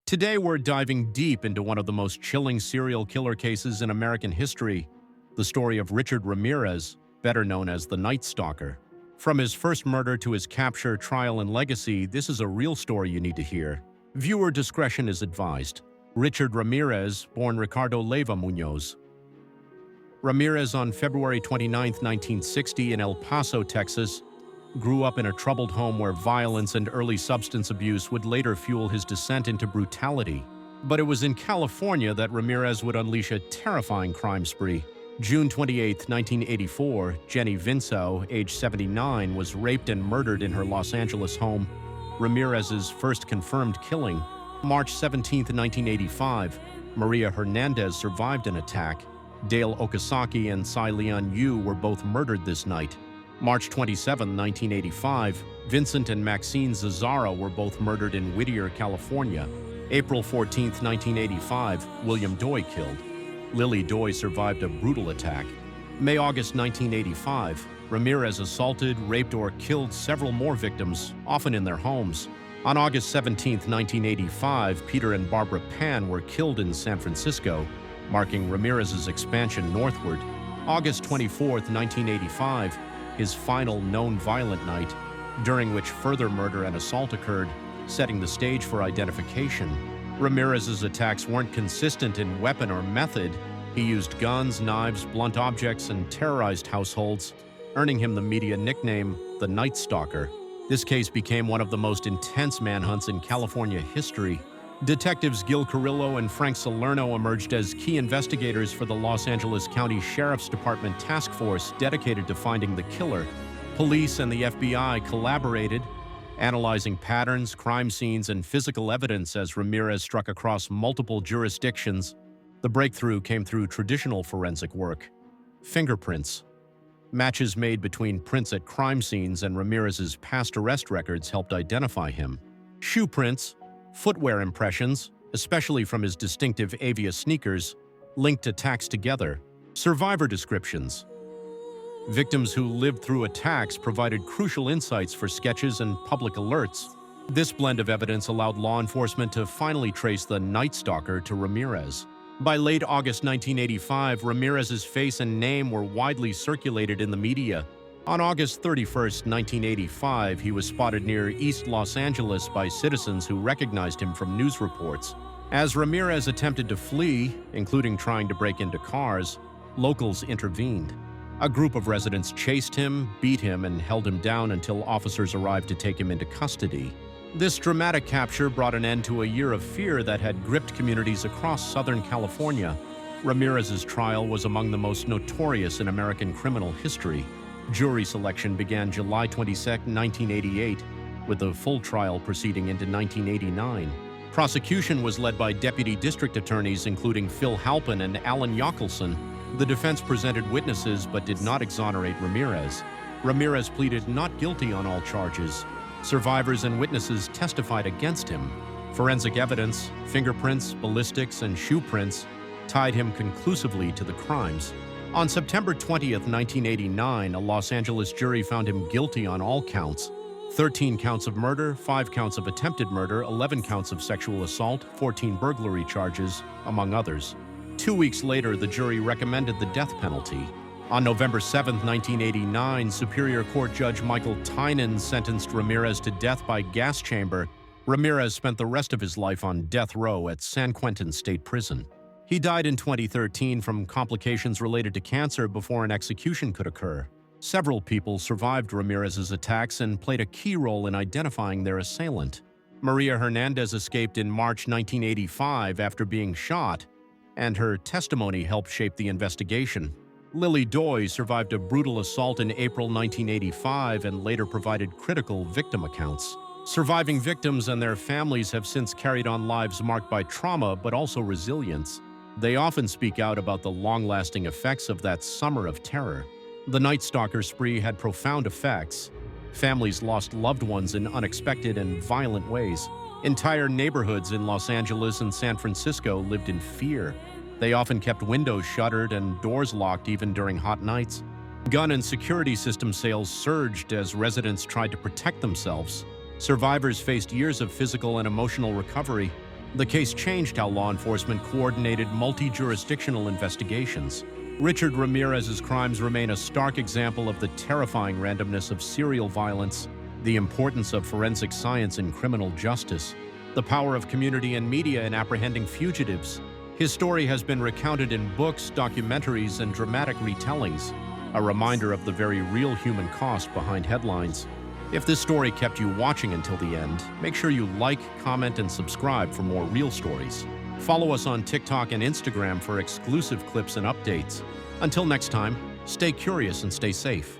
Today we're diving deep into one of the most chilling serial killer cases in American history, the story of Richard Ramirez, better known as the Night Stalker. From his first murder to his capture, trial, and legacy, this is a real story you need to hear. Viewer discretion is advised. Richard Ramirez, born Ricardo Leyva Muñoz Ramirez on February 29, 1960 in El Paso, Texas, grew up in a troubled home where violence and early substance abuse would later fuel his descent into brutality. But it was in California that Ramirez would unleash a terrifying crime spree. June 28, 1984, Jenny Vinceau, age 79, was raped and murdered in her Los Angeles home, Ramirez's first confirmed killing. March 17, 1985, Maria Hernandez survived an attack. Dale Okazaki and Cy Leon Yu were both murdered this night. March 27, 1985, Vincent and Maxine Zazzara were both murdered in Whittier, California. April 14, 1985, William Doy killed. Lily Doy survived a brutal attack. May-August 1985, Ramirez assaulted, raped, or killed several more victims, often in their homes. On August 17, 1985, Peter and Barbara Pan were killed in San Francisco, marking Ramirez's expansion northward. August 24, 1985, his final known violent night, during which further murder and assault occurred, setting the stage for identification. Ramirez's attacks weren't consistent in weapon or method. He used guns, knives, blunt objects, and terrorized households, earning him the media nickname, the Night Stalker. This case became one of the most intense manhunts in California history. Detectives Gil Carrillo and Frank Salerno emerged as key investigators for the Los Angeles County Sheriff's Department task force dedicated to finding the killer. Police and the FBI collaborated, analyzing patterns, crime scenes, and physical evidence as Ramirez struck across multiple jurisdictions. The breakthrough came through traditional forensic work. Fingerprints. Matches made between prints at crime scenes and Ramirez's past arrest records helped identify him. Shoe prints, footwear impressions, especially from his distinctive Avia sneakers, linked attacks together. Survivor descriptions. Victims who lived through attacks provided crucial insights for sketches and public alerts. This blend of evidence allowed law enforcement to finally trace the Night Stalker to Ramirez. By late August 1985, Ramirez's face and name were widely circulated in the media. On August 31, 1985, he was spotted near East Los Angeles by citizens who recognized him from news reports. As Ramirez attempted to flee, including trying to break into cars, locals intervened. A group of residents chased him, beat him, and held him down until officers arrived to take him into custody. This dramatic capture brought an end to a year of fear that had gripped communities across Southern California. Ramirez's trial was among the most notorious in American criminal history. Jury selection began July 22, 1988, with the full trial proceeding into 1989. Prosecution was led by deputy district attorneys including Phil Halpin and Alan Yockelson. The defense presented witnesses but did not exonerate Ramirez. Ramirez pleaded not guilty on all charges. Survivors and witnesses testified against him. Forensic evidence, fingerprints, ballistics, and shoe prints tied him conclusively to the crimes. On September 20, 1989, a Los Angeles jury found him guilty on all counts: 13 counts of murder, 5 counts of attempted murder, 11 counts of sexual assault, 14 burglary charges, among others. 2 weeks later, the jury recommended the death penalty. On November 7, 1989, Superior Court Judge Michael Tynan sentenced Ramirez to death by gas chamber. Ramirez spent the rest of his life on death row at San Quentin State Prison. He died in 2013 from complications related to cancer before an execution could occur. Several people survived Ramirez's attacks and played a key role in identifying their assailant. Maria Hernandez escaped in March 1985 after being shot, and her testimony helped shape the investigation. Lily Doy survived a brutal assault in April 1985 and later provided critical victim accounts. Surviving victims and their families have since carried on lives marked by trauma but also resilience. They often speak out about the long-lasting effects of that summer of terror. The Night Stalker spree had profound effects. Families lost loved ones in unexpected and violent ways. Entire neighborhoods in Los Angeles and San Francisco lived in fear. They often kept windows shuttered and doors locked even during hot nights. Gun and security system sales surged as residents tried to protect themselves. Survivors faced years of physical and emotional recovery. The case changed how law enforcement coordinated multi-jurisdictional investigations. Richard Ramirez's crimes remain a stark example of the terrifying randomness of serial violence, the importance of forensic science in criminal justice, the power of community and media in apprehending fugitives. His story has been recounted in books, documentaries, and dramatic retellings, a reminder of the very real human cost behind headlines. If this story kept you watching until the end, make sure you like, comment, and subscribe for more real stories. Follow us on TikTok and Instagram for exclusive clips and updates. Until next time, stay curious and stay safe.